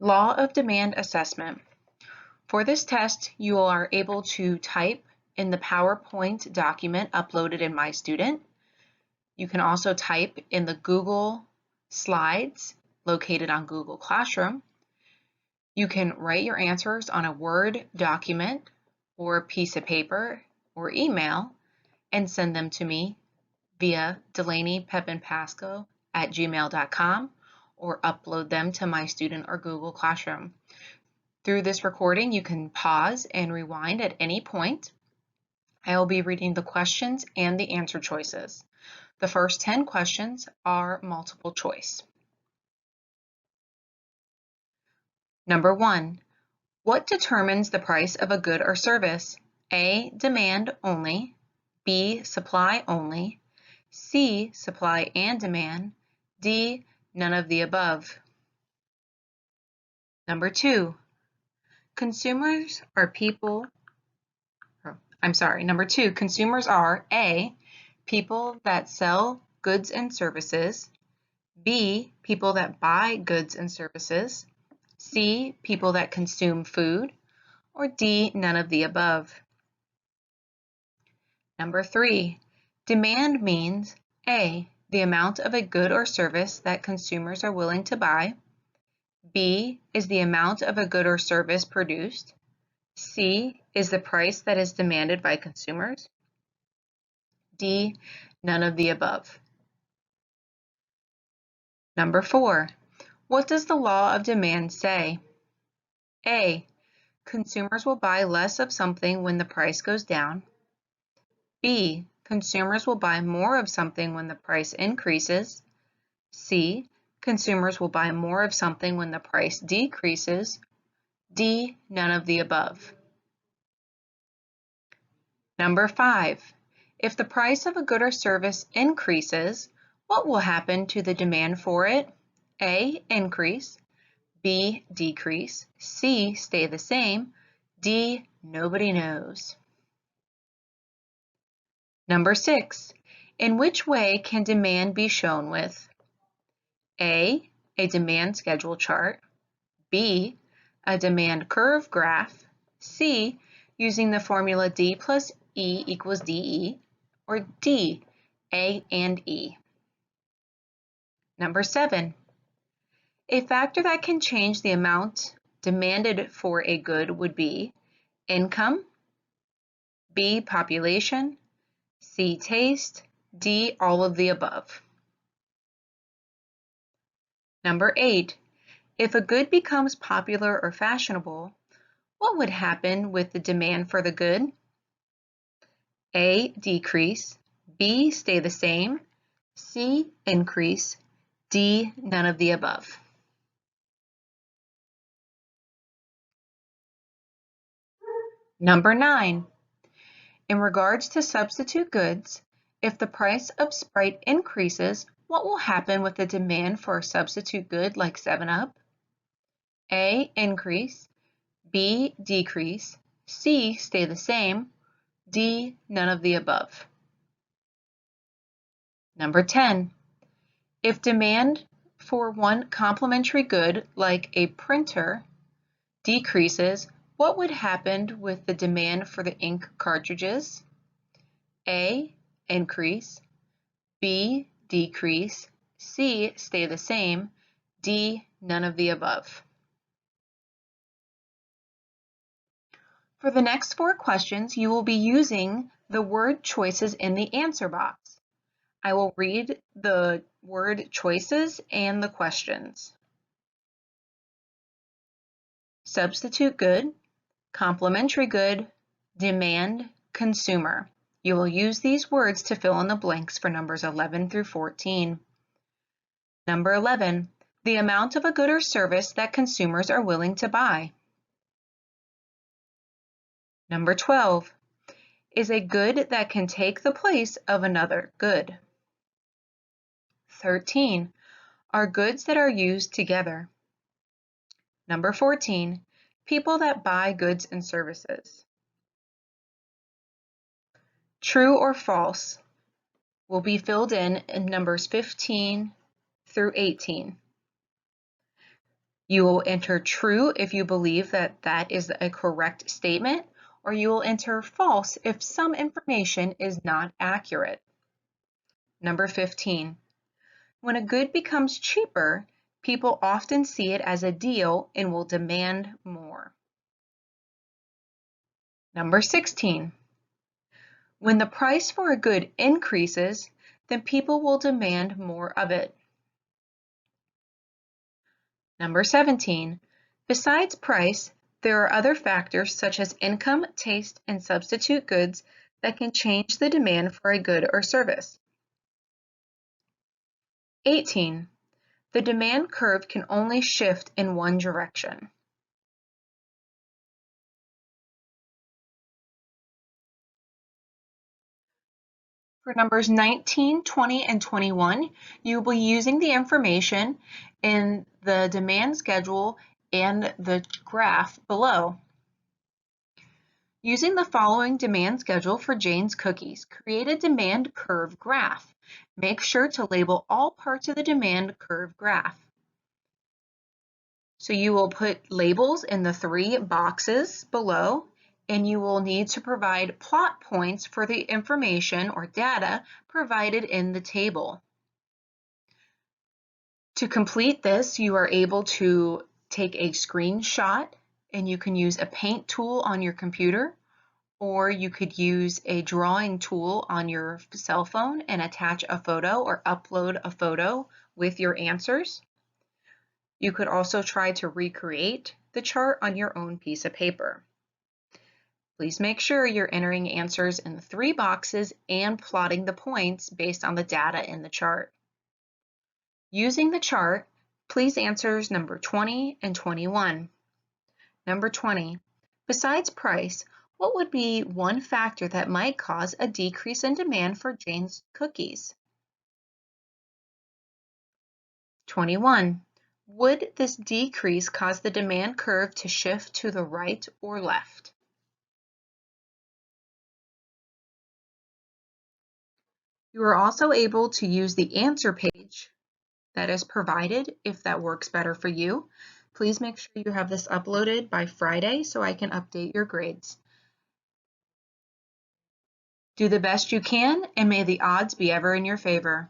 Law of demand assessment. For this test, you are able to type in the PowerPoint document uploaded in MyStudent. You can also type in the Google Slides located on Google Classroom. You can write your answers on a Word document or a piece of paper or email and send them to me via DelaneyPepinPasco@gmail.com or upload them to MyStudent or Google Classroom. Through this recording, you can pause and rewind at any point. I will be reading the questions and the answer choices. The first 10 questions are multiple choice. Number 1, what determines the price of a good or service? A, demand only, B, supply only, C, supply and demand, D, none of the above. Number 2, consumers are A, people that sell goods and services, B, people that buy goods and services, C, people that consume food, or D, none of the above. Number 3, demand means A, the amount of a good or service that consumers are willing to buy, B, is the amount of a good or service produced, C, is the price that is demanded by consumers, D, none of the above. Number 4, what does the law of demand say? A, consumers will buy less of something when the price goes down. B, consumers will buy more of something when the price increases. C, consumers will buy more of something when the price decreases. D, none of the above. Number 5, if the price of a good or service increases, what will happen to the demand for it? A, increase, B, decrease, C, stay the same, D, nobody knows. Number 6, in which way can demand be shown with? A, a demand schedule chart, B, a demand curve graph, C, using the formula D plus E equals DE, or D, A and E. Number 7, a factor that can change the amount demanded for a good would be income, B, population, C, taste, D, all of the above. Number 8, if a good becomes popular or fashionable, what would happen with the demand for the good? A, decrease, B, stay the same, C, increase, D, none of the above. Number 9, in regards to substitute goods, if the price of Sprite increases, what will happen with the demand for a substitute good like 7-Up? A, increase, B, decrease, C, stay the same, D, none of the above. Number 10, if demand for one complementary good like a printer decreases, what would happen with the demand for the ink cartridges? A, increase, B, decrease, C, stay the same, D, none of the above. For the next 4 questions, you will be using the word choices in the answer box. I will read the word choices and the questions. Substitute good, complementary good, demand, consumer. You will use these words to fill in the blanks for numbers 11 through 14. Number 11, the amount of a good or service that consumers are willing to buy. Number 12, is a good that can take the place of another good. 13, are goods that are used together. Number 14, people that buy goods and services. True or false will be filled in numbers 15 through 18. You will enter true if you believe that that is a correct statement, or you will enter false if some information is not accurate. Number 15. When a good becomes cheaper, people often see it as a deal and will demand more. Number 16. When the price for a good increases, then people will demand more of it. Number 17. Besides price, there are other factors such as income, taste, and substitute goods that can change the demand for a good or service. 18. The demand curve can only shift in one direction. For numbers 19, 20, and 21, you will be using the information in the demand schedule and the graph below. Using the following demand schedule for Jane's Cookies, create a demand curve graph. Make sure to label all parts of the demand curve graph. So you will put labels in the 3 boxes below, and you will need to provide plot points for the information or data provided in the table. To complete this, you are able to take a screenshot, and you can use a paint tool on your computer, or you could use a drawing tool on your cell phone and attach a photo or upload a photo with your answers. You could also try to recreate the chart on your own piece of paper. Please make sure you're entering answers in the 3 boxes and plotting the points based on the data in the chart. Using the chart, please answer number 20 and 21. Number 20, besides price, what would be one factor that might cause a decrease in demand for Jane's Cookies? 21, would this decrease cause the demand curve to shift to the right or left? You are also able to use the answer page that is provided if that works better for you. Please make sure you have this uploaded by Friday so I can update your grades. Do the best you can, and may the odds be ever in your favor.